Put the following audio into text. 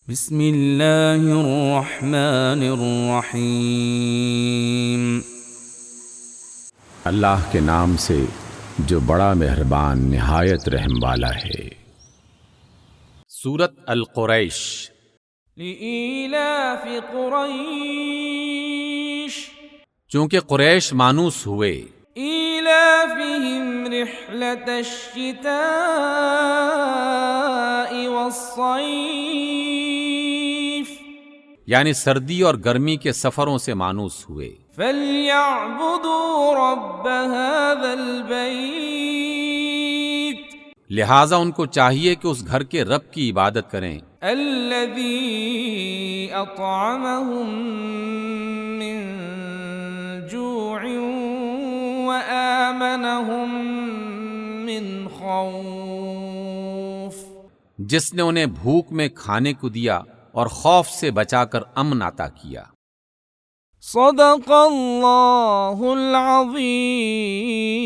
بسم اللہ الرحمن الرحیم۔ اللہ کے نام سے جو بڑا مہربان نہایت رحم والا ہے۔ سورۃ القریش۔ لإیلاف قریش، چونکہ قریش مانوس ہوئے، ایلافہم رحلۃ الشتاء والصیف، یعنی سردی اور گرمی کے سفروں سے مانوس ہوئے، فلیعبدوا رب هذا البیت، لہٰذا ان کو چاہیے کہ اس گھر کے رب کی عبادت کریں، الذی اطعمہم من جوع وآمنہم من خوف، جس نے انہیں بھوک میں کھانے کو دیا اور خوف سے بچا کر امن عطا کیا۔ صدق اللہ العظیم۔